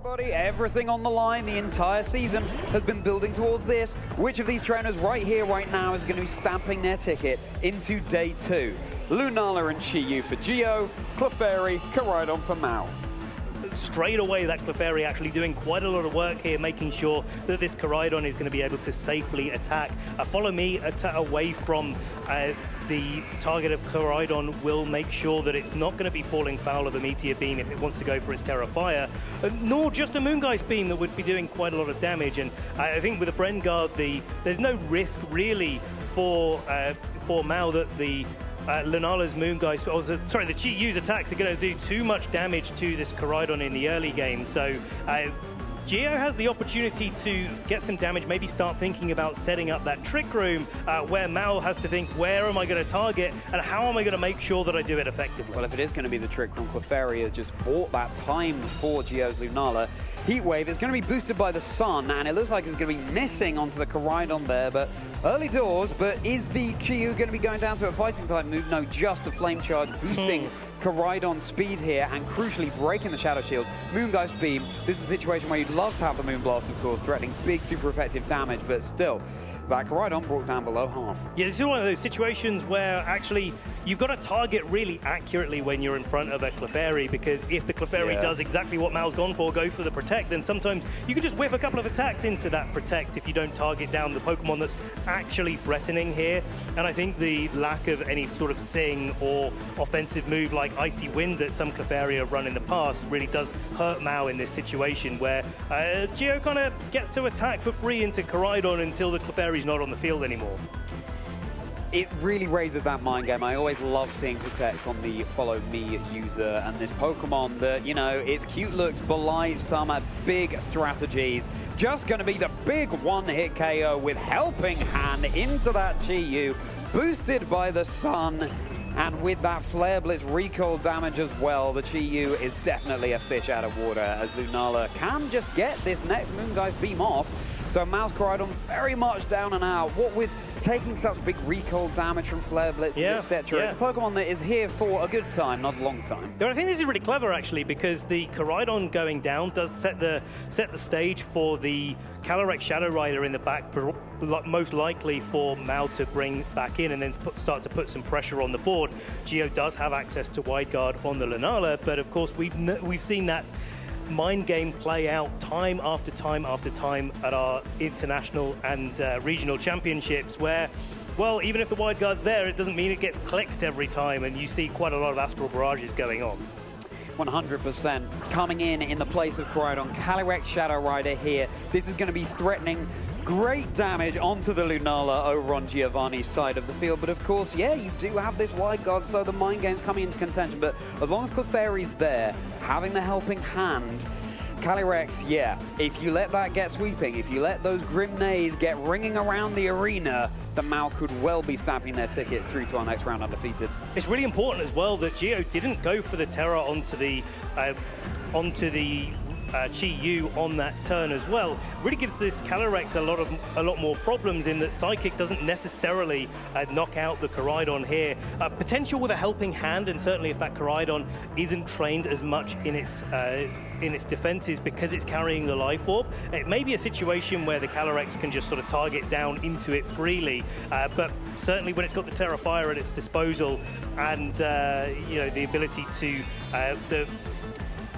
everybody, everything on the line. The entire season has been building towards this. Which of these trainers right here, right now, is going to be stamping their ticket into day 2? Lunala and Chi-Yu for Gio, Clefairy, Koraidon for Mao. Straight away, that Clefairy actually doing quite a lot of work here, making sure that this Koraidon is going to be able to safely attack. Follow me away from the target of Koraidon will make sure that it's not going to be falling foul of a Meteor Beam if it wants to go for its Terra Fire, nor just a Moongeist Beam that would be doing quite a lot of damage. And I think with the Friend Guard, there's no risk really for Mao that the Lunala's Moongeist, the Chi-Yu's attacks are going to do too much damage to this Koraidon in the early game. So Gio has the opportunity to get some damage, maybe start thinking about setting up that Trick Room, where Mao has to think, where am I going to target and how am I going to make sure that I do it effectively? Well, if it is going to be the Trick Room, Clefairy has just bought that time for Gio's Lunala. Heat Wave is going to be boosted by the sun, and it looks like it's going to be missing onto the Koraidon there, but early doors. But is the Chi-Yu going to be going down to a fighting type move? No, just the Flame Charge boosting Koraidon's speed here and crucially breaking the Shadow Shield. Moongeist Beam, this is a situation where you'd love to have the Moonblast, of course, threatening big, super effective damage, but still, that Koraidon brought down below half. Yeah, this is one of those situations where actually you've got to target really accurately when you're in front of a Clefairy, because if the Clefairy does exactly what Mao's gone for, go for the Protect, then sometimes you can just whiff a couple of attacks into that Protect if you don't target down the Pokemon that's actually threatening here. And I think the lack of any sort of Sing or offensive move like Icy Wind that some Clefairy have run in the past really does hurt Mao in this situation where Gio kind of gets to attack for free into Koraidon until the Clefairy's not on the field anymore. It really raises that mind game. I always love seeing Protect on the Follow Me user, and this Pokemon that, you know, its cute looks belie some big strategies. Just going to be the big one-hit KO with Helping Hand into that Chi-Yu, boosted by the sun. And with that Flare Blitz recoil damage as well, the Chi-Yu is definitely a fish out of water, as Lunala can just get this next Moongeist Beam off. So Mao's Koraidon very much down and out. What with taking such big recoil damage from Flare Blitzes, etc. It's a Pokemon that is here for a good time, not a long time. I think this is really clever, actually, because the Koraidon going down does set the stage for the Calyrex Shadow Rider in the back, most likely for Mao to bring back in and then start to put some pressure on the board. Gio does have access to Wide Guard on the Lunala, but of course we've seen that mind game play out time after time after time at our international and regional championships where, well, even if the Wide Guard's there, it doesn't mean it gets clicked every time, and you see quite a lot of Astral Barrages going on. 100% coming in the place of Koraidon. Calyrex Shadow Rider here. This is going to be threatening great damage onto the Lunala over on Giovanni's side of the field. But of course, yeah, you do have this Wide Guard, so the mind game's coming into contention. But as long as Clefairy's there, having the Helping Hand, Calyrex, yeah, if you let that get sweeping, if you let those Grim Nays get ringing around the arena, the Mao could well be stamping their ticket through to our next round undefeated. It's really important as well that Gio didn't go for the Terra onto the Chi-Yu on that turn as well. Really gives this Calyrex a lot more problems in that Psychic doesn't necessarily knock out the Koraidon here. Potential with a Helping Hand, and certainly if that Koraidon isn't trained as much in its defenses because it's carrying the Life Orb, it may be a situation where the Calyrex can just sort of target down into it freely. But certainly when it's got the Terra Fire at its disposal and you know, the ability to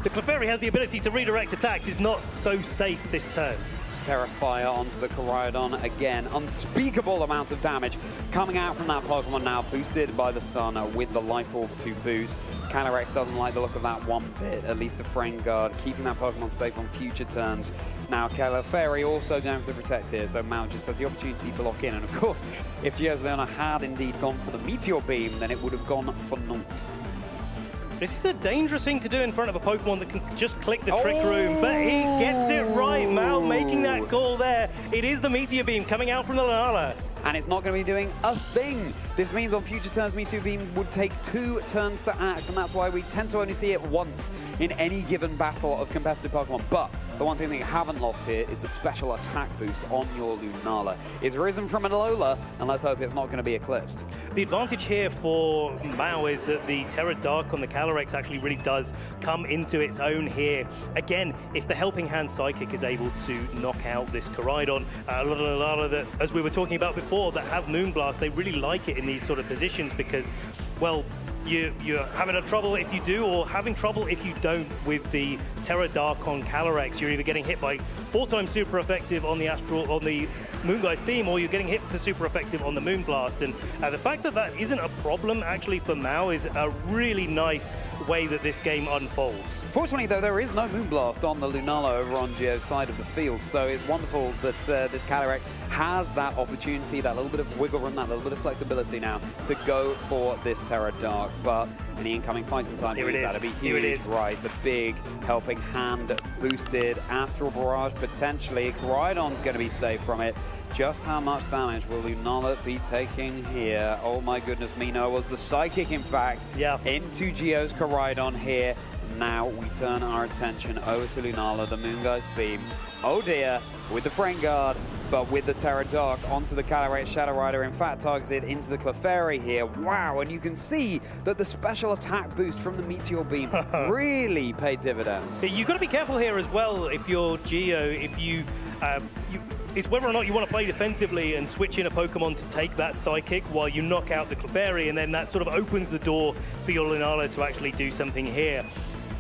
the Clefairy has the ability to redirect attacks. It's not so safe this turn. Terra Fire onto the Koraidon again. Unspeakable amount of damage coming out from that Pokemon now, boosted by the sun with the Life Orb to boost. Calyrex doesn't like the look of that one bit, at least the Friend Guard, keeping that Pokemon safe on future turns. Now Clefairy also going for the Protect here, so Mao just has the opportunity to lock in. And of course, if Gio's Leona had indeed gone for the Meteor Beam, then it would have gone for naught. This is a dangerous thing to do in front of a Pokemon that can just click the Trick Room, but he gets it right. Mao making that call there. It is the Meteor Beam coming out from the Lunala. And it's not going to be doing a thing. This means on future turns, Meteor Beam would take 2 turns to act, and that's why we tend to only see it once in any given battle of competitive Pokemon. But the one thing that you haven't lost here is the special attack boost on your Lunala. It's risen from an Alola, and let's hope it's not going to be eclipsed. The advantage here for Mao is that the Terra Dark on the Calyrex actually really does come into its own here. Again, if the Helping Hand Psychic is able to knock out this Koraidon, Lunala that, as we were talking about before, that have Moonblast, they really like it in these sort of positions because, well, you're having a trouble if you do, or having trouble if you don't with the Terra Dark on Calyrex. You're either getting hit by 4 times super effective on the Moongeist Beam, or you're getting hit for super effective on the Moonblast. And the fact that that isn't a problem actually for Mao is a really nice way that this game unfolds. Fortunately, though, there is no Moonblast on the Lunala over on Geo's side of the field, so it's wonderful that this Calyrex has that opportunity, that little bit of wiggle room, that little bit of flexibility now to go for this Terra Dark. But in the incoming fighting time, that'll be huge. Here it is. Right, the big Helping Hand boosted Astral Barrage potentially. Koraidon's going to be safe from it. Just how much damage will Lunala be taking here? Oh my goodness me, no, it was the Psychic, in fact, into Geo's Koraidon here. Now we turn our attention over to Lunala, the Moongeist Beam. Oh dear, with the Frame Guard, but with the Terra Dark onto the Calyrex Shadow Rider, in fact targeted into the Clefairy here. Wow, and you can see that the special attack boost from the Meteor Beam really paid dividends. You've got to be careful here as well if you're Geo, if it's whether or not you want to play defensively and switch in a Pokemon to take that Psychic while you knock out the Clefairy, and then that sort of opens the door for your Lunala to actually do something here.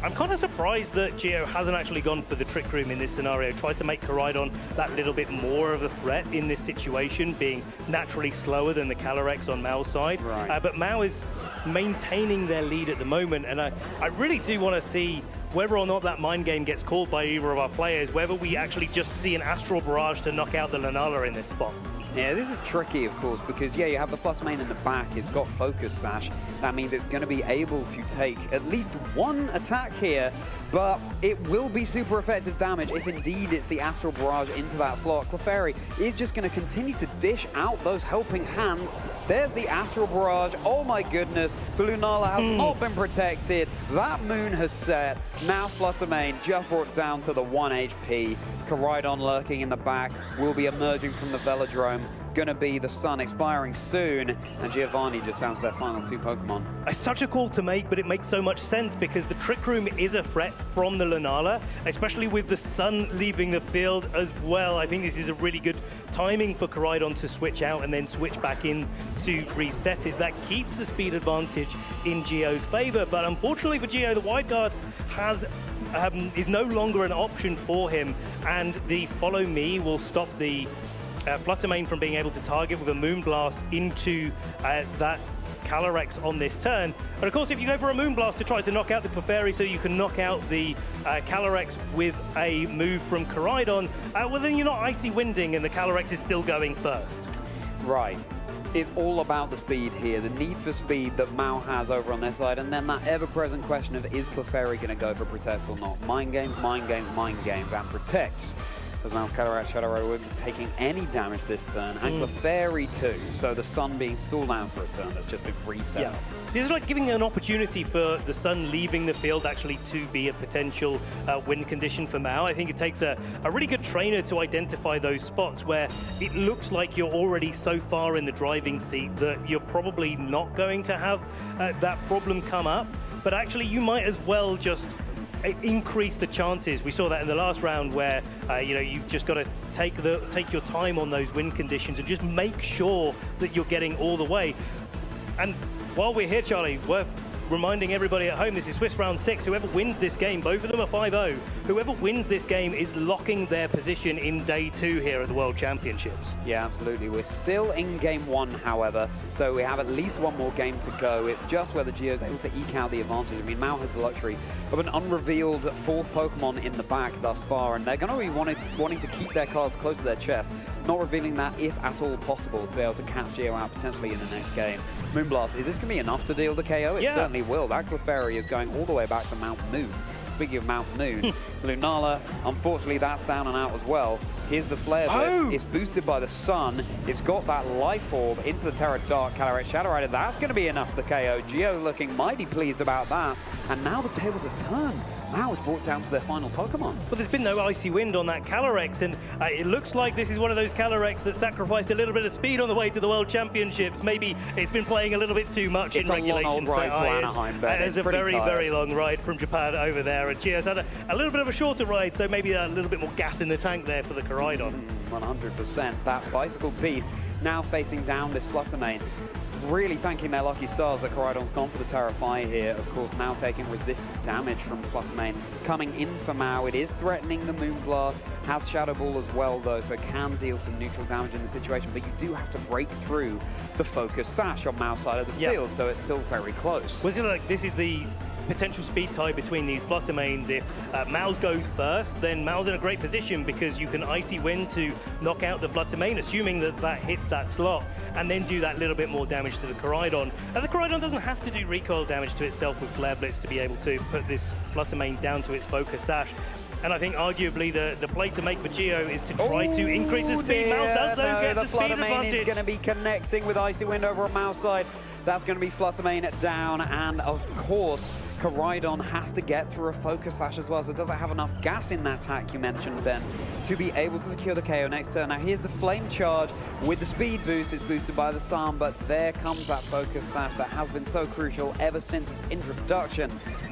I'm kind of surprised that Geo hasn't actually gone for the Trick Room in this scenario, tried to make Koraidon that little bit more of a threat in this situation, being naturally slower than the Calyrex on Mao's side. Right. But Mao is maintaining their lead at the moment, and I really do want to see whether or not that mind game gets called by either of our players, whether we actually just see an Astral Barrage to knock out the Lunala in this spot. Yeah, this is tricky, of course, because, yeah, you have the Flutter Mane in the back. It's got Focus Sash. That means it's going to be able to take at least one attack here, but it will be super effective damage if indeed it's the Astral Barrage into that slot. Clefairy is just going to continue to dish out those Helping Hands. There's the Astral Barrage. Oh my goodness, the Lunala has not been protected. That moon has set. Now Flutter Mane just brought down to the 1 HP. Koraidon lurking in the back will be emerging from the Velodrome. Gonna be the sun expiring soon, and Giovanni just down to their final 2 Pokemon. It's such a call to make, but it makes so much sense because the Trick Room is a threat from the Lunala, especially with the sun leaving the field as well. I think this is a really good timing for Koraidon to switch out and then switch back in to reset it. That keeps the speed advantage in Geo's favor, but unfortunately for Geo, the Wide Guard is no longer an option for him, and the Follow Me will stop the Flutter Mane from being able to target with a Moonblast into that Calyrex on this turn. But of course, if you go for a Moonblast to try to knock out the Clefairy so you can knock out the Calyrex with a move from Koraidon, well then you're not Icy Winding and the Calyrex is still going first. Right. It's all about the speed here, the need for speed that Mao has over on their side, and then that ever-present question of is Clefairy going to go for Protect or not? Mind games, mind games, mind games, and Protect. As Mao's Calyrex Shadow Rider won't be taking any damage this turn, and Clefairy too, so the sun being stalled out for a turn that's just been reset. Yeah. This is like giving an opportunity for the sun leaving the field actually to be a potential win condition for Mao. I think it takes a really good trainer to identify those spots where it looks like you're already so far in the driving seat that you're probably not going to have that problem come up, but actually you might as well just increase the chances. We saw that in the last round where you've just got to take your time on those win conditions and just make sure that you're getting all the way. And while we're here, Charlie, worth reminding everybody at home, this is Swiss round 6. Whoever wins this game, both of them are 5-0. Whoever wins this game is locking their position in day 2 here at the World Championships. Yeah, absolutely. We're still in game 1, however, so we have at least one more game to go. It's just whether Geo's able to eke out the advantage. I mean, Mao has the luxury of an unrevealed 4th Pokemon in the back thus far, and they're going to be wanting to keep their cards close to their chest, not revealing that if at all possible to be able to catch Geo out potentially in the next game. Moonblast, is this going to be enough to deal the KO? It certainly will. That Clefairy is going all the way back to Mount Moon. Speaking of Mount Moon, Lunala, unfortunately, that's down and out as well. Here's the Flare Blitz. It's boosted by the sun. It's got that Life Orb into the Terra Dark Calyrex Shadow Rider. That's going to be enough for the KO. Geo looking mighty pleased about that. and now the tables have turned. Now it's brought down to their final Pokemon. But there's been no Icy Wind on that Calyrex, and it looks like this is one of those Calyrex that sacrificed a little bit of speed on the way to the World Championships. Maybe it's been playing a little bit too much in regulation. It's a long old ride to Anaheim, Ben. It's a very long ride from Japan over there, and Gio's had a little bit of a shorter ride, so maybe a little bit more gas in the tank there for the Koraidon. 100%. That Bicycle Beast now facing down this Fluttermane. Really thanking their lucky stars that Koraidon's gone for the Terra Fire here. Of course, now taking resist damage from Fluttermane. Coming in for Mao. It is threatening the Moonblast. Has Shadow Ball as well, though, so it can deal some neutral damage in the situation. But you do have to break through the Focus Sash on Mao's side of the field, so it's still very close. Was it like this is the potential speed tie between these Fluttermanes? If Mao's goes first, then Mao's in a great position because you can Icy Wind to knock out the Fluttermane, assuming that that hits that slot, and then do that little bit more damage to the Koraidon. And the Koraidon doesn't have to do recoil damage to itself with Flare Blitz to be able to put this Fluttermane down to its Focus Sash. And I think arguably the play to make for Gio is to try to increase the speed. Mao does though get the speed advantage. Fluttermane is going to be connecting with Icy Wind over on Mao's side. That's going to be Fluttermane down, and of course, Koraidon has to get through a Focus Sash as well, so does it have enough gas in that tack you mentioned, Ben, to be able to secure the KO next turn? Now here's the Flame Charge with the speed boost. It's boosted by the Sun, but there comes that Focus Sash that has been so crucial ever since its introduction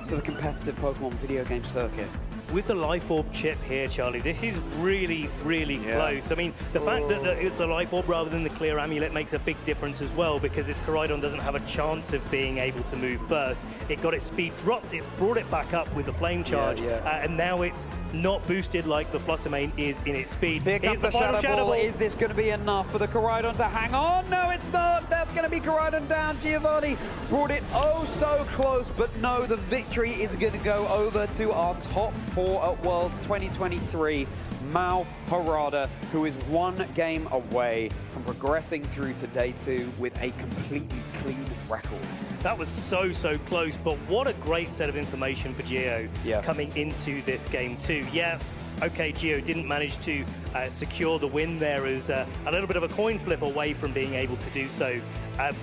to the competitive Pokemon video game circuit. With the Life Orb chip here, Charlie, this is really close. I mean, the fact that it's the Life Orb rather than the Clear Amulet makes a big difference as well, because this Koraidon doesn't have a chance of being able to move first. It got its speed dropped, it brought it back up with the Flame Charge, and now it's not boosted like the Fluttermane is in its speed. Here comes the Shadow Ball. Is this going to be enough for the Koraidon to hang on? No, it's not. That's going to be Koraidon down. Giovanni brought it oh so close, but no, the victory is going to go over to our top 4 at Worlds 2023, Mao Harada, who is one game away from progressing through to day 2 with a completely clean record. That was so close, but what a great set of information for Gio coming into this game too. Yeah, okay, Gio didn't manage to secure the win there. It was a little bit of a coin flip away from being able to do so,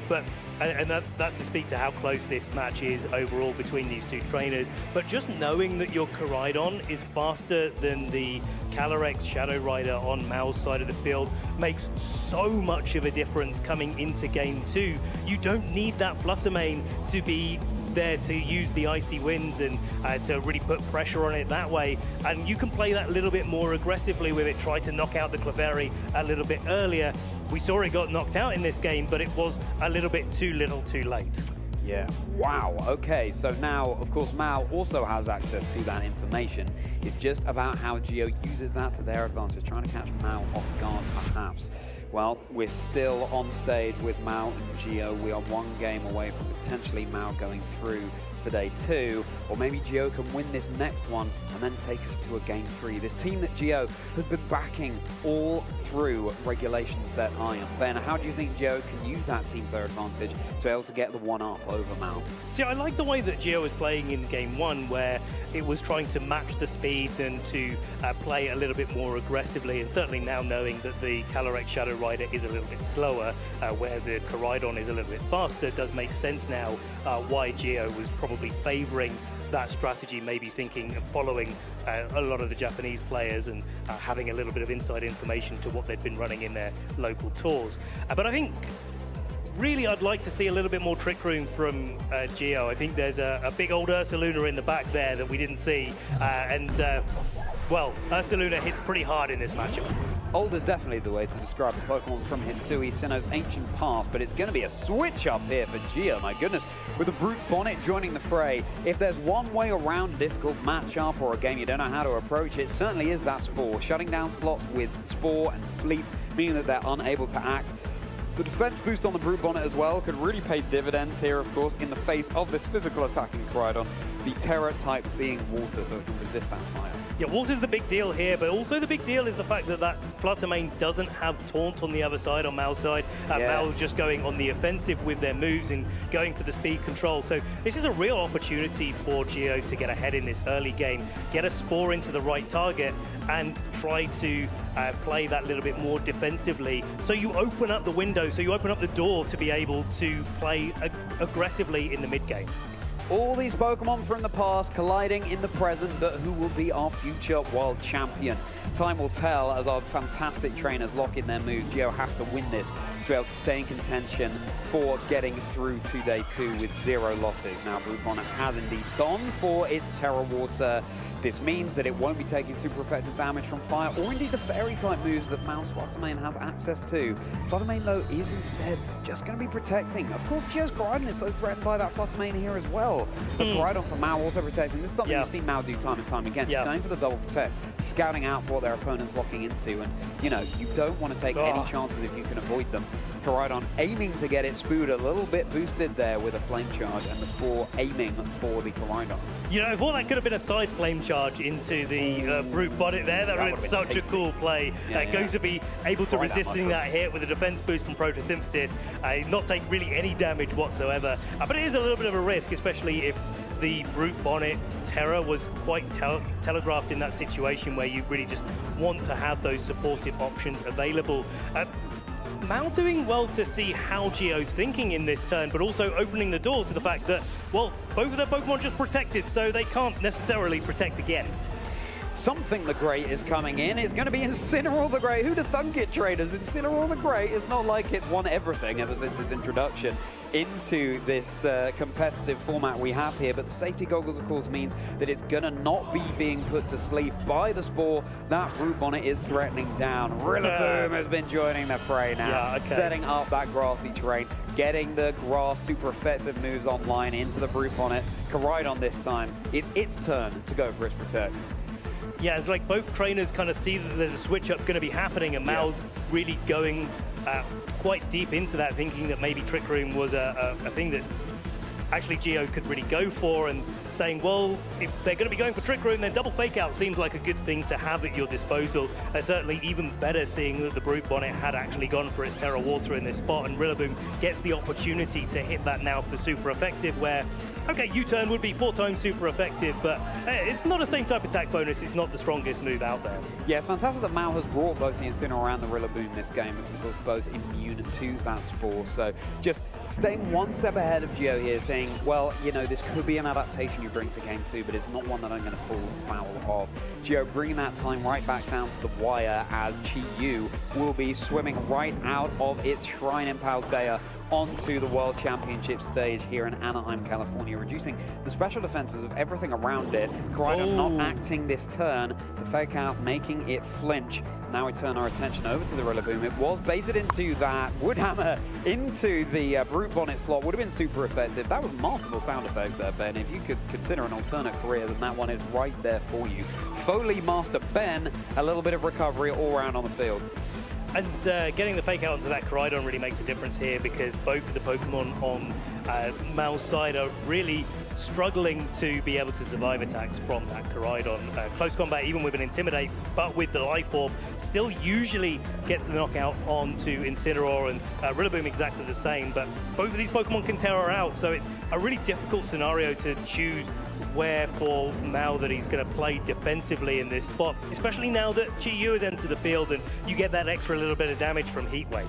but that's to speak to how close this match is overall between these two trainers. But just knowing that your Koraidon is faster than the Calyrex Shadow Rider on Mao's side of the field makes so much of a difference coming into game 2. You don't need that Fluttermane to be there to use the Icy Winds and to really put pressure on it that way, and you can play that a little bit more aggressively with it, try to knock out the Clefairy a little bit earlier. We saw it got knocked out in this game, but it was a little bit too little too late. Yeah, wow, okay, so now, of course, Mao also has access to that information. It's just about how Gio uses that to their advantage, trying to catch Mao off guard, perhaps. Well, we're still on stage with Mao and Gio. We are one game away from potentially Mao going through to day 2, or maybe Gio can win this next one and then take us to a game 3. This team that Gio has been backing all through regulation set Iron. Ben, how do you think Gio can use that team to their advantage to be able to get the 1-up over Mao? See, I like the way that Gio was playing in game 1, where it was trying to match the speeds and to play a little bit more aggressively, and certainly now knowing that the Calyrex Shadow Rider is a little bit slower, where the Koraidon is a little bit faster, it does make sense now why Gio was probably favouring that strategy, maybe thinking of following a lot of the Japanese players and having a little bit of inside information to what they'd been running in their local tours. But I think really I'd like to see a little bit more trick room from Gio. I think there's a big old Ursaluna in the back there that we didn't see, well, Ursaluna hits pretty hard in this matchup. Old is definitely the way to describe a Pokemon from Hisui, Sinnoh's ancient past, but it's going to be a switch up here for Gio, my goodness, with the Brute Bonnet joining the fray. If there's one way around a difficult matchup or a game you don't know how to approach, it certainly is that Spore. Shutting down slots with Spore and Sleep, meaning that they're unable to act. The defense boost on the Brute Bonnet as well could really pay dividends here, of course, in the face of this physical attacking Koraidon. The Terra type being water, so it can resist that fire. Yeah, water's the big deal here, but also the big deal is the fact that that Fluttermane doesn't have Taunt on the other side, on Mao's side. Mao's just going on the offensive with their moves and going for the speed control. So this is a real opportunity for Gio to get ahead in this early game, get a Spore into the right target, and try to play that little bit more defensively. So you open up the window, so you open up the door to be able to play aggressively in the mid game. All these Pokemon from the past colliding in the present, but who will be our future world champion? Time will tell as our fantastic trainers lock in their moves. Gio has to win this to be able to stay in contention for getting through to day 2 with 0 losses. Now, Brute Bonnet has indeed gone for its Terra Water. This means that it won't be taking super effective damage from fire, or indeed the fairy-type moves that Mal's Fluttermane has access to. Fluttermane, though, is instead just going to be protecting. Of course, Gio's Koraidon is so threatened by that Fluttermane here as well. But Koraidon for Mal also protecting. This is something we've seen Mal do time and time again. Just going for the double protect, scouting out for what their opponent's locking into. And, you know, you don't want to take any chances if you can avoid them. Koraidon aiming to get its Spood a little bit boosted there with a Flame Charge, and the Spore aiming for the Koraidon. You know, I thought that could have been a side Flame Charge into the Brute Bonnet there. That would have been such a cool play. Goes to be able to resisting that hit with a defense boost from Photosynthesis, not take really any damage whatsoever. But it is a little bit of a risk, especially if the Brute Bonnet Terra was quite telegraphed in that situation where you really just want to have those supportive options available. Mal doing well to see how Gio's thinking in this turn, but also opening the door to the fact that, well, both of their Pokemon just protected, so they can't necessarily protect again. Something the Great is coming in. It's going to be Incineroar the Great. Who'd have thunk it, traders? Incineroar the Great. It's not like it's won everything ever since its introduction into this competitive format we have here. But the safety goggles, of course, means that it's going to not be being put to sleep by the Spore. That Brute Bonnet is threatening down. Rillaboom has been joining the fray now, setting up that grassy terrain, getting the grass super effective moves online into the Brute Bonnet. Koraidon this time, it's its turn to go for its Protect. Yeah, it's like both trainers kind of see that there's a switch up going to be happening, and Mal really going quite deep into that, thinking that maybe Trick Room was a thing that actually Gio could really go for, and saying, well, if they're going to be going for Trick Room, then double Fake Out seems like a good thing to have at your disposal. Certainly even better seeing that the Brute Bonnet had actually gone for its Terra Water in this spot, and Rillaboom gets the opportunity to hit that now for super effective, where, okay, U-turn would be 4 times super effective, but it's not the same type of attack bonus. It's not the strongest move out there. Yeah, it's fantastic that Mal has brought both the Incineroar and the Rillaboom this game, because they're both immune to that Spore. So just staying one step ahead of Gio here, saying, well, you know, this could be an adaptation you bring to game 2, but it's not one that I'm going to fall foul of. Gio bringing that time right back down to the wire, as Chi-Yu will be swimming right out of its Shrine in Paldea onto the World Championship stage here in Anaheim, California, reducing the special defenses of everything around it. Koraidon not acting this turn, the Fake Out making it flinch. Now we turn our attention over to the Rillaboom. It was baited into that Woodhammer into the Brute Bonnet slot. Would have been super effective. That was multiple sound effects there, Ben. If you could consider an alternate career, then that one is right there for you. Foley Master Ben, a little bit of recovery all around on the field. And getting the Fake Out onto that Koraidon really makes a difference here, because both of the Pokemon on Mal's side are really struggling to be able to survive attacks from that Koraidon. Close combat, even with an Intimidate, but with the Life Orb, still usually gets the knockout onto Incineroar, and Rillaboom exactly the same, but both of these Pokemon can Terra out, so it's a really difficult scenario to choose where for Mal that he's going to play defensively in this spot, especially now that Chi-Yu has entered the field and you get that extra little bit of damage from Heat Wave.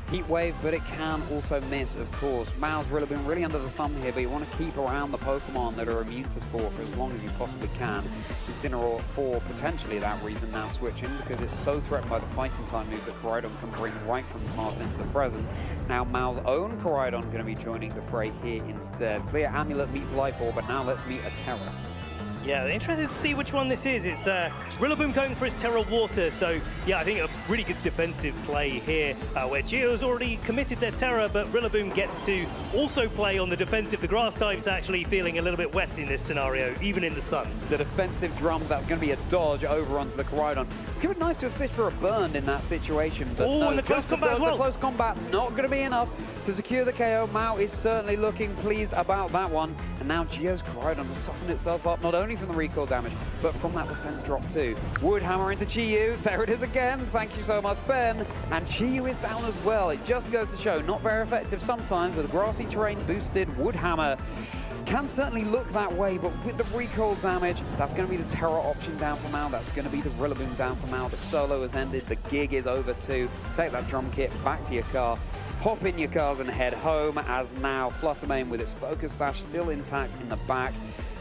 Heat Wave, but it can also miss, of course. Mal's Rillaboom really under the thumb here, but you want to keep around the Pokemon that are immune to Spore for as long as you possibly can. Incineroar, for potentially that reason, now switching, because it's so threatened by the fighting time moves that Koraidon can bring right from the past into the present. Now Mal's own Koraidon going to be joining the fray here instead. Clear Amulet meets Life Orb, but now let's meet a Terra. Yeah, interested to see which one this is. It's Rillaboom going for his Terra Water, so yeah, I think a really good defensive play here, where Gio's already committed their Terra, but Rillaboom gets to also play on the defensive. The grass type's actually feeling a little bit wet in this scenario, even in the sun. The defensive drums, that's going to be a dodge over onto the Koraidon. Could be nice to have fished for a burn in that situation, but no, and the close combat as well. The close combat not going to be enough to secure the KO. Mal is certainly looking pleased about that one, and now Gio's Koraidon has softened itself up, not only from the recoil damage, but from that defense drop too. Woodhammer into Chi-Yu. There it is again. Thank you so much, Ben. And Chi-Yu is down as well. It just goes to show, not very effective sometimes with a grassy terrain boosted Woodhammer. can certainly look that way, but with the recoil damage, that's going to be the Terror option down for Mao. That's going to be the Rillaboom down for Mao. The solo has ended. The gig is over too. Take that drum kit back to your car. Hop in your cars and head home, as now Fluttermane with its Focus Sash still intact in the back.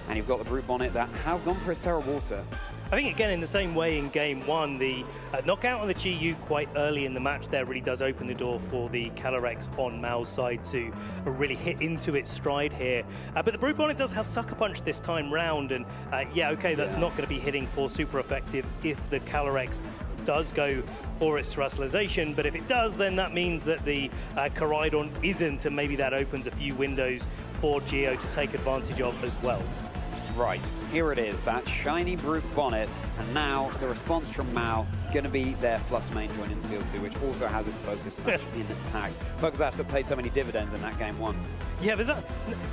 And you've got the Brute Bonnet that has gone for his Terror Water. I think, again, in the same way in Game 1, the knockout on the Chi-Yu quite early in the match there really does open the door for the Calyrex on Mao's side to really hit into its stride here. But the Brute Bonnet does have Sucker Punch this time round, and yeah, okay, that's not going to be hitting for super effective if the Calyrex does go for its terrestrialization, but if it does, then that means that the Koraidon isn't, and maybe that opens a few windows for Geo to take advantage of as well. Right, here it is, that shiny Brute Bonnet, and now the response from Mao going to be their Fluttermane joining the field too, which also has its Focus Sash intact. Focus Sash that paid so many dividends in that Game 1. Yeah, but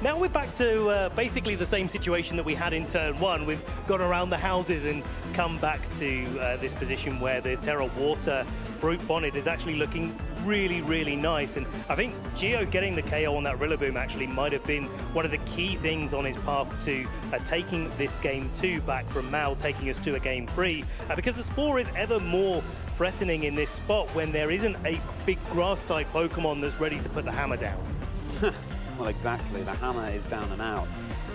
now we're back to basically the same situation that we had in Turn 1. We've gone around the houses and come back to this position where the Terra Water Brute Bonnet is actually looking really, really nice. And I think Geo getting the KO on that Rillaboom actually might have been one of the key things on his path to taking this Game 2 back from Mao, taking us to a Game 3. Because the Spore is ever more threatening in this spot when there isn't a big grass-type Pokemon that's ready to put the hammer down. Well, exactly. The hammer is down and out.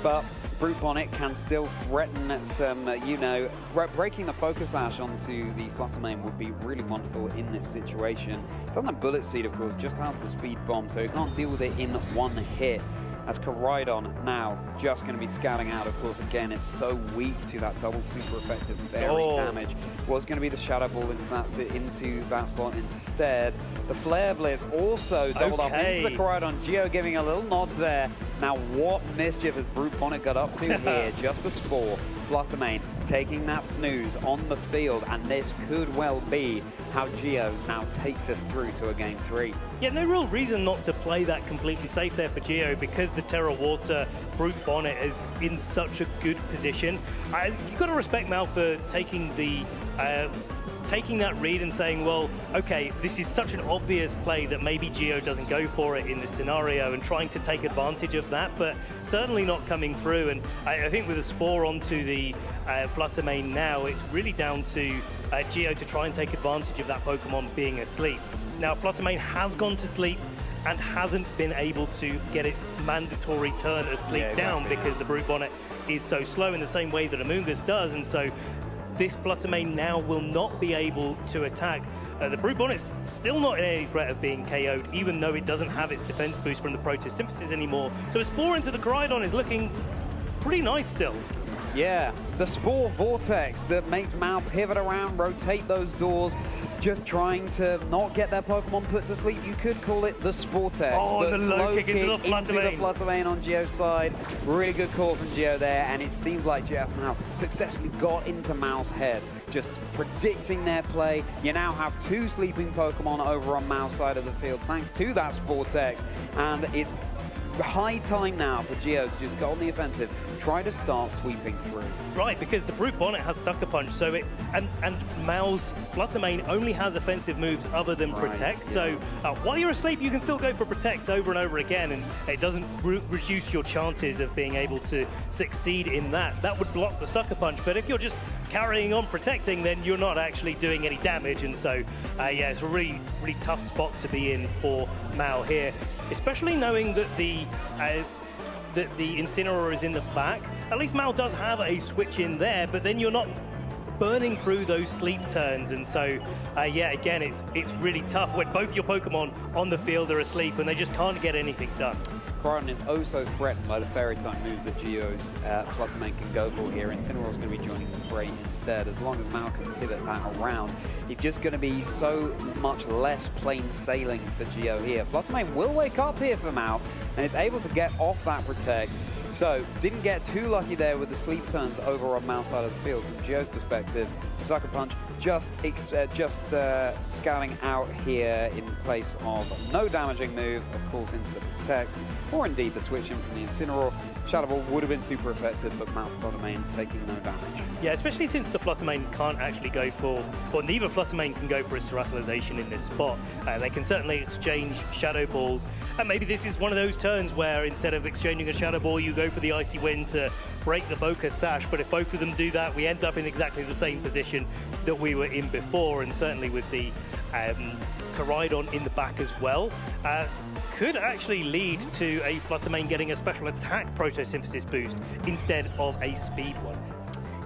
But Brute Bonnet can still threaten some, you know, breaking the Focus Sash onto the Fluttermane would be really wonderful in this situation. It doesn't have Bullet Seed, of course, just has the Speed Bomb, so he can't deal with it in one hit. As Koraidon now just going to be scouting out, of course, again, it's so weak to that double super effective fairy damage. Was going to be the Shadow Ball into that slot instead. The Flare Blitz also doubled up into the Koraidon. Geo giving a little nod there. Now, what mischief has Brute Bonnet got up to here? Just the Spore. Fluttermane taking that snooze on the field, and this could well be how Geo now takes us through to a Game 3. Yeah, no real reason not to play that completely safe there for Geo, because the Terra Water Brute Bonnet is in such a good position. You've got to respect Mal for taking the taking that read and saying, well, okay, this is such an obvious play that maybe Geo doesn't go for it in this scenario, and trying to take advantage of that, but certainly not coming through. And I think with a Spore onto the Fluttermane now, it's really down to Geo to try and take advantage of that Pokemon being asleep. Now, Fluttermane has gone to sleep and hasn't been able to get its mandatory turn of sleep down because the Brute Bonnet is so slow in the same way that Amoonguss does, and so this Fluttermane now will not be able to attack. The Brute Bonnet's still not in any threat of being KO'd, even though it doesn't have its defense boost from the Photosynthesis anymore. So a Spore into the Koraidon is looking pretty nice still. Yeah, the Spore Vortex that makes Mao pivot around, rotate those doors, just trying to not get their Pokemon put to sleep. You could call it the Sportex. Oh, but the low kick into the Fluttermane on Geo's side. Really good call from Geo there, and it seems like Geo has now successfully got into Mao's head, just predicting their play. You now have two sleeping Pokemon over on Mao's side of the field, thanks to that Sportex, and it's high time now for Geo to just go on the offensive, try to start sweeping through. Right, because the Brute Bonnet has Sucker Punch, so it and Mao's Fluttermane only has offensive moves other than Protect. So while you're asleep, you can still go for Protect over and over again, and it doesn't reduce your chances of being able to succeed in that. That would block the Sucker Punch, but if you're just carrying on protecting, then you're not actually doing any damage, and so yeah, it's a really, really tough spot to be in for Mao here, especially knowing that the Incineroar is in the back. At least Mao does have a switch in there, but then you're not burning through those sleep turns, and so yeah, again, it's really tough when both your Pokemon on the field are asleep and they just can't get anything done. Koraidon is also threatened by the Fairy-type moves that Geo's Fluttermane can go for here. Incineroar's going to be joining the fray instead. As long as Mao can pivot that around, it's just going to be so much less plain sailing for Geo here. Fluttermane will wake up here for Mao, and it's able to get off that Protect. So, didn't get too lucky there with the sleep turns over on Mao's side of the field. From Geo's perspective, the Sucker Punch just scaling out here in place of no damaging move, of course, into the Protect, or indeed the switch in from the Incineroar. Shadow Ball would have been super effective, but Mao's Fluttermane taking no damage. Yeah, especially since the Fluttermane can't actually go for, or neither Fluttermane can go for its Terrestrialization in this spot. They can certainly exchange Shadow Balls, and maybe this is one of those turns where instead of exchanging a Shadow Ball, you go go for the Icy Wind to break the focus sash, but if both of them do that, we end up in exactly the same position that we were in before, and certainly with the Koraidon in the back as well. Could actually lead to a Fluttermane getting a special attack Protosynthesis boost instead of a speed one.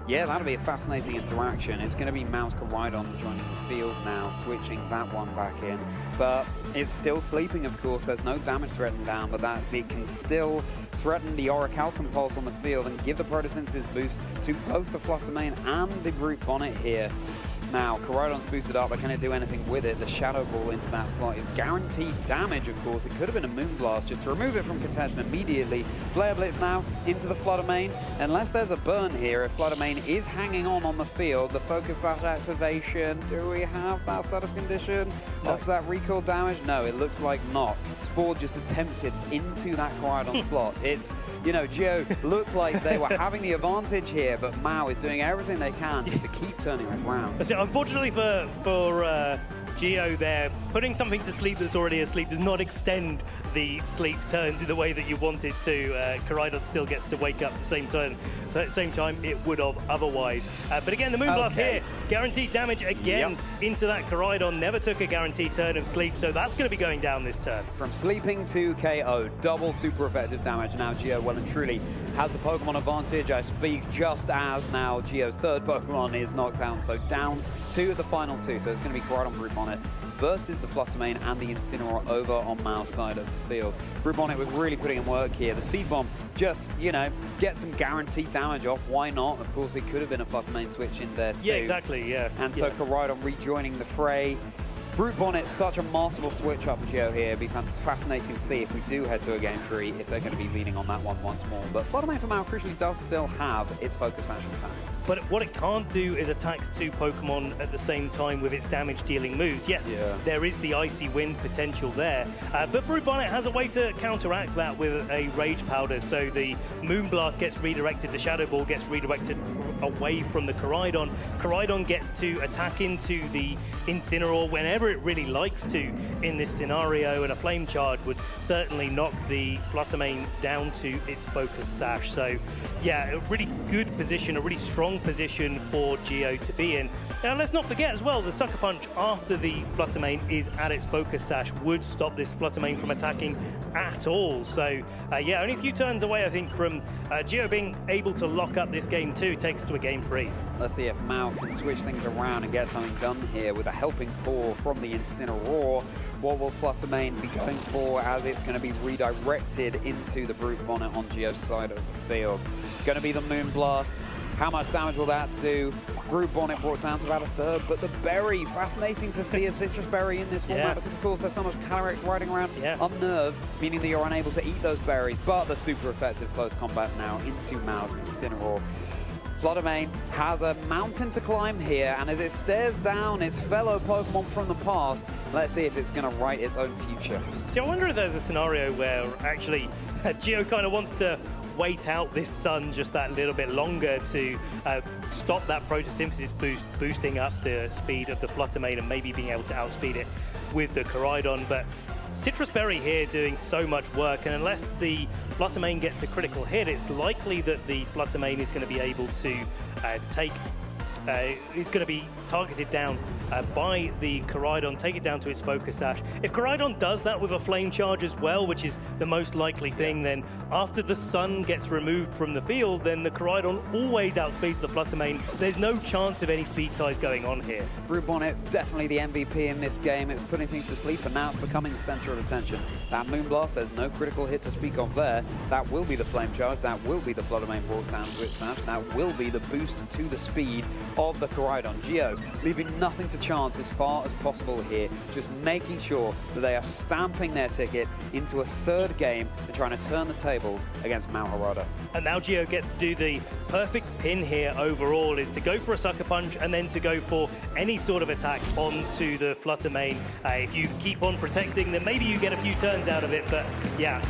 Yeah, that'll be a fascinating interaction. It's going to be Mao's Koraidon joining the field now, switching that one back in. But it's still sleeping, of course. There's no damage threatened down, but that it can still threaten the Orichalcum Pulse on the field and give the Protosynthesis boost to both the Fluttermane and the Brute Bonnet here. Now, Koraidon's boosted up, but can it do anything with it? The Shadow Ball into that slot is guaranteed damage, of course. It could have been a Moonblast just to remove it from contention immediately. Flare Blitz now into the Fluttermane. Unless there's a burn here, if Fluttermane is hanging on the field, the Focus Sash activation, do we have that status condition of that recoil damage? No, it looks like not. Spore just attempted into that Koraidon slot. It's, you know, Geo looked like they were having the advantage here, but Mao is doing everything they can just to keep turning it around. So unfortunately for Geo there, putting something to sleep that's already asleep does not extend the sleep turns in the way that you want it to. Koraidon still gets to wake up at the same time it would have otherwise. But again, the Moonblast here, guaranteed damage again into that Koraidon. Never took a guaranteed turn of sleep, so that's going to be going down this turn. From sleeping to KO, double super effective damage. Now Geo well and truly has the Pokemon advantage. I speak just as now Geo's third Pokemon is knocked down, so down to the final two. So it's going to be Koraidon Brute Bonnet versus the Fluttermane and the Incineroar over on Mao's side of the field. Brute Bonnet was really putting in work here. The Seed Bomb just, you know, get some guaranteed damage off. Why not? Of course, it could have been a Fluttermane switch in there too. Yeah, exactly, yeah. And so Koraidon rejoining the fray. Brute Bonnet, such a masterful switch up for Geo here. It'd be fascinating to see if we do head to a game 3, if they're going to be leaning on that one once more. But Fluttermane for Mao crucially does still have its Focus Sash intact. But what it can't do is attack two Pokemon at the same time with its damage-dealing moves. Yes, there is the Icy Wind potential there, but Brute Bonnet has a way to counteract that with a Rage Powder. So the Moonblast gets redirected, the Shadow Ball gets redirected away from the Koraidon. Koraidon gets to attack into the Incineroar whenever it really likes to in this scenario, and a Flame Charge would certainly knock the Fluttermane down to its Focus Sash. So yeah, a really good position, a really strong position for Geo to be in. Now let's not forget as well, the Sucker Punch after the Fluttermane is at its Focus Sash would stop this Fluttermane from attacking at all. So yeah, only a few turns away I think from Geo being able to lock up this game 2, take us to a game 3. Let's see if Mao can switch things around and get something done here with a helping paw from the Incineroar. What will Fluttermane be going for as it's going to be redirected into the Brute Bonnet on Geo's side of the field? Going to be the Moonblast. How much damage will that do? Brute Bonnet brought down to about a third, but the berry, fascinating to see a citrus berry in this format because of course there's so much Calyrex riding around unnerved, meaning that you're unable to eat those berries, but the super effective close combat now into Mao's Incineroar. Fluttermane has a mountain to climb here, and as it stares down its fellow Pokemon from the past, let's see if it's going to write its own future. I wonder if there's a scenario where actually Geo kind of wants to wait out this sun just that little bit longer to stop that Protosynthesis boost, boosting up the speed of the Fluttermane and maybe being able to outspeed it with the Koraidon. But Citrus Berry here doing so much work, and unless the Fluttermane gets a critical hit, it's likely that the Fluttermane is going to be able to it's going to be targeted down by the Koraidon, take it down to its Focus Sash. If Koraidon does that with a Flame Charge as well, which is the most likely thing, then after the sun gets removed from the field, then the Koraidon always outspeeds the Fluttermane. There's no chance of any speed ties going on here. Brute Bonnet, definitely the MVP in this game. It was putting things to sleep, and now it's becoming the center of attention. That Moonblast, there's no critical hit to speak of there. That will be the Flame Charge. That will be the Fluttermane brought down to its Sash. That will be the boost to the speed of the Koraidon. Geo leaving nothing to chance as far as possible here, just making sure that they are stamping their ticket into a third game and trying to turn the tables against Mount Harada. And now Geo gets to do the perfect pin here overall, is to go for a Sucker Punch and then to go for any sort of attack onto the Fluttermane. If you keep on protecting, then maybe you get a few turns out of it, but yeah,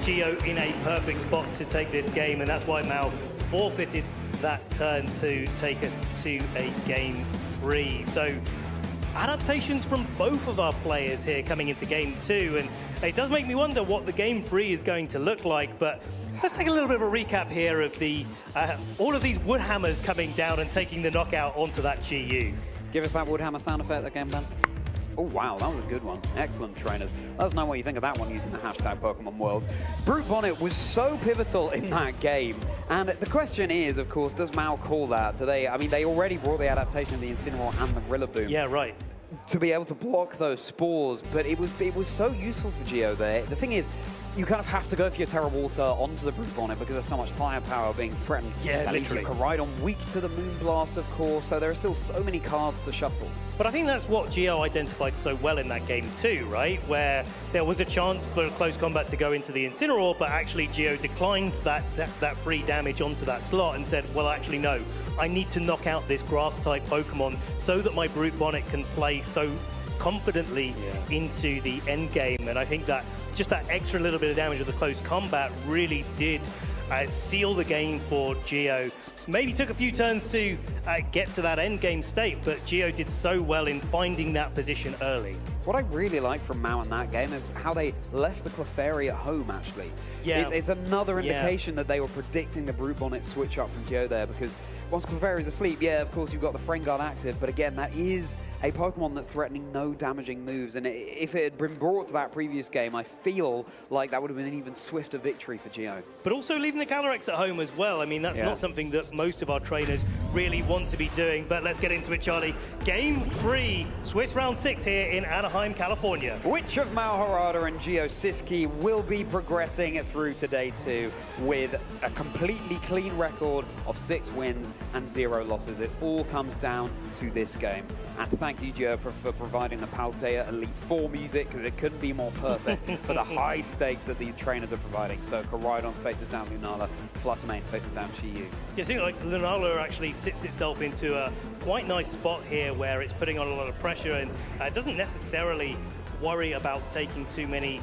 Geo in a perfect spot to take this game, and that's why Mao forfeited that turn to take us to a game 3. So adaptations from both of our players here coming into game 2, and It does make me wonder what the game 3 is going to look like, but let's take a little bit of a recap here of the all of these wood hammers coming down and taking the knockout onto that Chi Yu. Give us that woodhammer sound effect again, Ben. Oh, wow, that was a good one. Excellent, trainers. Let us know what you think of that one using the hashtag Pokemon Worlds. Brute Bonnet was so pivotal in that game. And the question is, of course, does Mao call that? Do they? I mean, they already brought the adaptation of the Incineroar and the Rillaboom. Yeah, right. To be able to block those spores, but it was so useful for Geo there. The thing is, you kind of have to go for your Terra Water onto the Brute Bonnet because there's so much firepower being threatened. Yeah, that literally. You can ride on weak to the Moonblast, of course, so there are still so many cards to shuffle. But I think that's what Geo identified so well in that game too, right? Where there was a chance for close combat to go into the Incineroar, but actually Geo declined that free damage onto that slot and said, well, actually, no. I need to knock out this Grass-type Pokemon so that my Brute Bonnet can play so confidently into the end game. And I think that just that extra little bit of damage of the close combat really did seal the game for Geo. Maybe took a few turns to get to that end game state, but Geo did so well in finding that position early. What I really like from Mao in that game is how they left the Clefairy at home, actually. Yeah. It's another indication that they were predicting the Brute Bonnet switch up from Geo there, because once Clefairy's asleep, yeah, of course, you've got the Frame Guard active, but again, that is a Pokemon that's threatening no damaging moves, and if it had been brought to that previous game, I feel like that would have been an even swifter victory for Geo. But also leaving the Calyrex at home as well. I mean, that's not something that most of our trainers really want to be doing, but let's get into it, Charlie. Game 3, Swiss round 6 here in Anaheim, California. Which of Mao Harada and Gio Cischke will be progressing through to day 2 with a completely clean record of 6 wins and 0 losses? It all comes down to this game. And thank you, Gio, for providing the Paldea Elite 4 music, because it couldn't be more perfect for the high stakes that these trainers are providing. So Koraidon faces down Lunala, Fluttermane faces down Chi Yu. Yeah, I think like Lunala actually sits itself into a quite nice spot here where it's putting on a lot of pressure and doesn't necessarily worry about taking too many,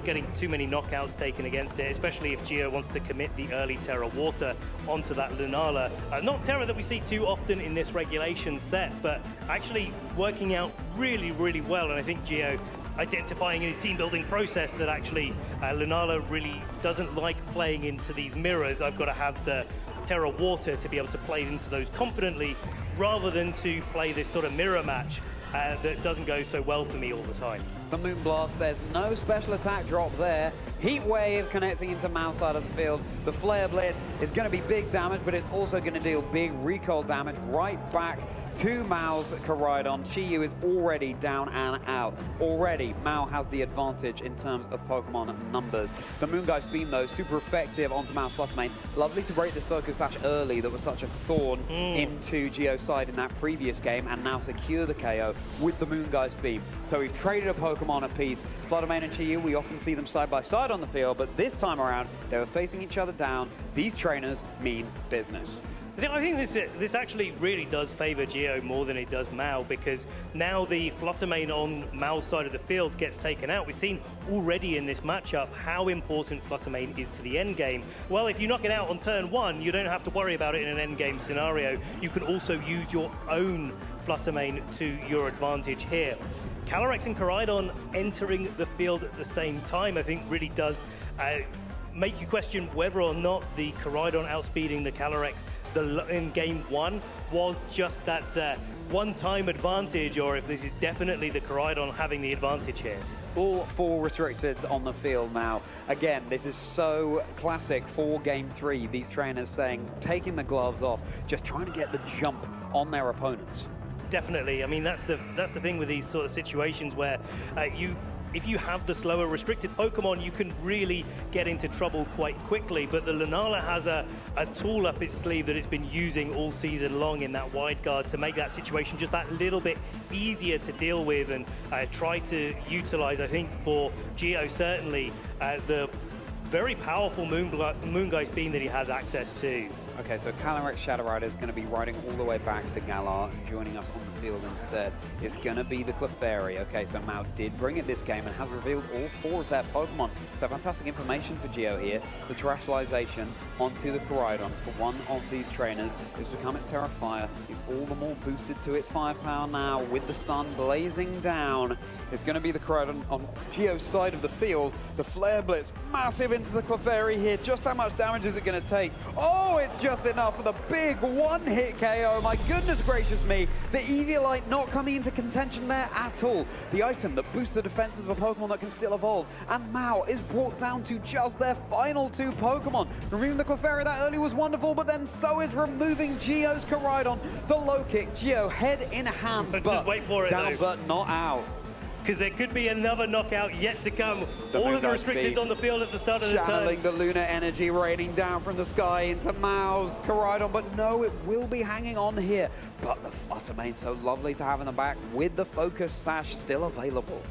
getting too many knockouts taken against it, especially if Gio wants to commit the early Terra Water onto that Lunala. Not Terra that we see too often in this regulation set, but actually working out really, really well. And I think Gio identifying in his team building process that actually Lunala really doesn't like playing into these mirrors. I've got to have the Terra Water to be able to play into those confidently rather than to play this sort of mirror match that doesn't go so well for me all the time. The Moonblast, there's no special attack drop there. Heat Wave connecting into Mao's side of the field. The Flare Blitz is going to be big damage, but it's also going to deal big recoil damage right back to Mao's Koraidon. Chi Yu is already down and out. Already, Mao has the advantage in terms of Pokemon numbers. The Moongeist Beam, though, super effective onto Mao's Fluttermane. Lovely to break this Focus Sash early that was such a thorn into Geo's side in that previous game, and now secure the KO with the Moongeist Beam. So we've traded a Pokemon apiece. Fluttermane and Chi Yu, we often see them side by side on the field, but this time around, they were facing each other down. These trainers mean business. I think this actually really does favor Gio more than it does Mao, because now the Fluttermane on Mao's side of the field gets taken out. We've seen already in this matchup how important Fluttermane is to the end game. Well, if you knock it out on turn 1, you don't have to worry about it in an end game scenario. You can also use your own Fluttermane to your advantage here. Calyrex and Koraidon entering the field at the same time, I think really does make you question whether or not the Koraidon outspeeding the Calyrex in game 1 was just that one-time advantage, or if this is definitely the Koraidon having the advantage here. All 4 restricted on the field now. Again, this is so classic for game 3. These trainers saying, taking the gloves off, just trying to get the jump on their opponents. Definitely. I mean, that's the thing with these sort of situations where if you have the slower restricted Pokemon, you can really get into trouble quite quickly. But the Lunala has a tool up its sleeve that it's been using all season long in that wide guard to make that situation just that little bit easier to deal with and try to utilize, I think, for Gio certainly, the very powerful Moongeist Beam that he has access to. Okay, so Calyrex Shadow Rider is going to be riding all the way back to Galar and joining us on the field instead. It's going to be the Clefairy. Okay, so Mao did bring it this game and has revealed all 4 of their Pokemon. So fantastic information for Geo here. The Terrestrialization onto the Koraidon for one of these trainers has become its Terrafire. It's all the more boosted to its firepower now with the sun blazing down. It's going to be the Koraidon on Geo's side of the field. The Flare Blitz massive into the Clefairy here. Just how much damage is it going to take? Oh, it's just enough for the big one-hit KO. My goodness gracious me. The Eviolite not coming into contention there at all. The item that boosts the defenses of a Pokemon that can still evolve. And Mao is brought down to just their final 2 Pokemon. Removing the Clefairy that early was wonderful, but then so is removing Geo's Koraidon. The low kick, Geo head in hand, but just wait for it, down though. but not out. Because there could be another knockout yet to come. All of the restricteds on the field at the start of the turn. Channeling the lunar energy raining down from the sky into Mao's Koraidon, but no, it will be hanging on here. But the Flutter Mane so lovely to have in the back with the Focus Sash still available.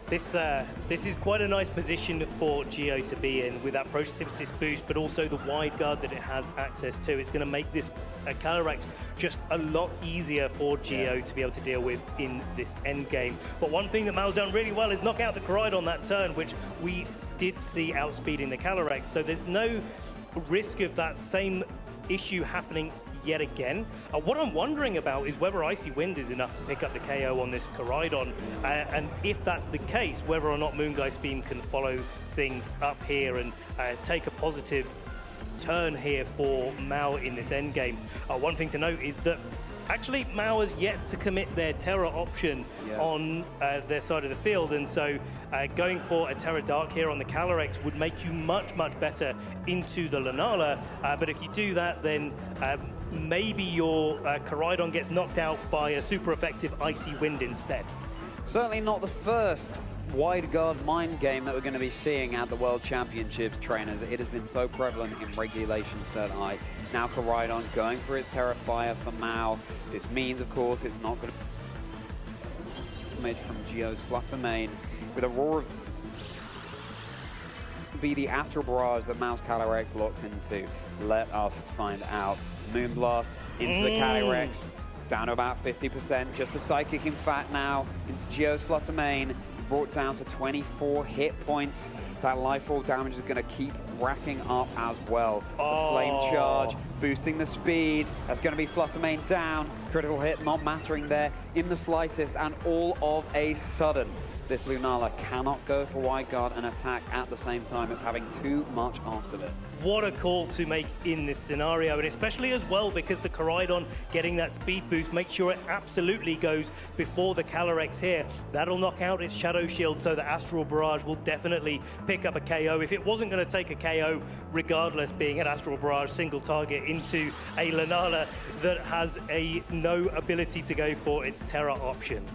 This is quite a nice position for Geo to be in with that Photosynthesis boost, but also the wide guard that it has access to. It's going to make this Calyrex just a lot easier for Geo to be able to deal with in this end game. But one thing that Mao's done really well is knock out the Koraidon that turn, which we did see outspeeding the Calyrex. So there's no risk of that same issue happening yet again. What I'm wondering about is whether Icy Wind is enough to pick up the KO on this Koraidon, and if that's the case, whether or not Moongeist Beam can follow things up here and take a positive turn here for Mao in this endgame. One thing to note is that actually Mao has yet to commit their Terra option on their side of the field, and so going for a Terra Dark here on the Calyrex would make you much, much better into the Lunala, but if you do that, then maybe your Koraidon gets knocked out by a super effective Icy Wind instead. Certainly not the first wide guard mind game that we're going to be seeing at the World Championships, trainers. It has been so prevalent in regulation set I. Now Koraidon going for its Terrafire for Mao. This means, of course, it's not going to damage from Geo's Flutter Mane with a roar of be the Astral Barrage that Mao's Calyrex locked into. Let us find out. Moonblast into the Calyrex, down to about 50%. Just a Psychic in fat now into Geo's Flutter Mane. Brought down to 24 hit points. That life orb damage is going to keep racking up as well. The Flame Charge boosting the speed. That's going to be Flutter Mane down. Critical hit not mattering there in the slightest. And all of a sudden, this Lunala cannot go for wide guard and attack at the same time. It's having too much asked of it. What a call to make in this scenario, and especially as well because the Koraidon getting that speed boost makes sure it absolutely goes before the Calyrex here. That'll knock out its Shadow Shield, so the Astral Barrage will definitely pick up a KO. If it wasn't going to take a KO, regardless, being an Astral Barrage single target into a Lunala that has no ability to go for its Terra option.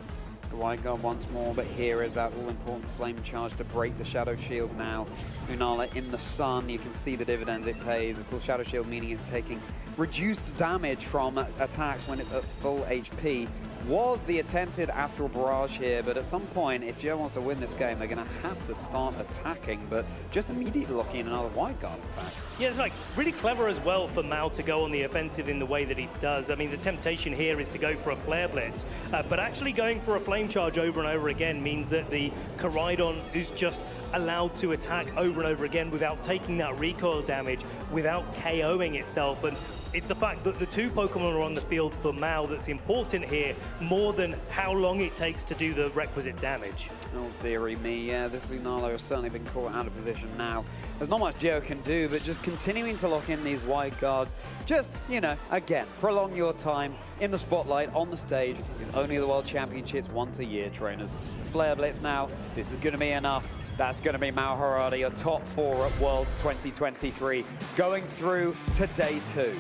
The wide guard once more, but here is that all-important Flame Charge to break the Shadow Shield now. Lunala in the sun, you can see the dividends it pays. Of course, Shadow Shield meaning it's taking reduced damage from attacks when it's at full HP. Was the attempted Astral Barrage here, but at some point, if Geo wants to win this game, they're going to have to start attacking, but just immediately locking in another wide guard, in fact. Yeah, it's like really clever as well for Mao to go on the offensive in the way that he does. I mean, the temptation here is to go for a Flare Blitz, but actually going for a Flame Charge over and over again means that the Koraidon is just allowed to attack over and over again without taking that recoil damage, without KOing itself. And it's the fact that the 2 Pokemon are on the field for Mao that's important here, more than how long it takes to do the requisite damage. Oh, dearie me, yeah, this Lunala has certainly been caught out of position now. There's not much Geo can do, but just continuing to lock in these wide guards. Just, you know, again, prolong your time in the spotlight, on the stage. It's only the World Championships once a year, trainers. Flare Blitz now, this is going to be enough. That's going to be Mao Harada, your top 4 at Worlds 2023, going through to day 2.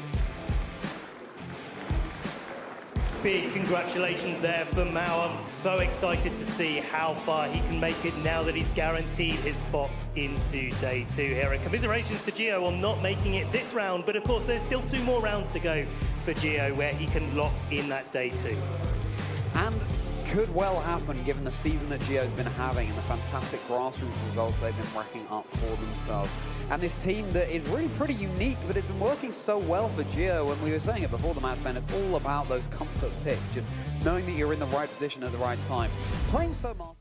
Big congratulations there for Mao. I'm so excited to see how far he can make it now that he's guaranteed his spot into day 2 here. And commiserations to Geo on not making it this round, but of course there's still 2 more rounds to go for Geo where he can lock in that day 2. And could well happen given the season that Gio's been having and the fantastic grassroots results they've been racking up for themselves. And this team that is really pretty unique, but it's been working so well for Gio. And we were saying it before the match, Ben, it's all about those comfort picks, just knowing that you're in the right position at the right time. Playing so masterfully.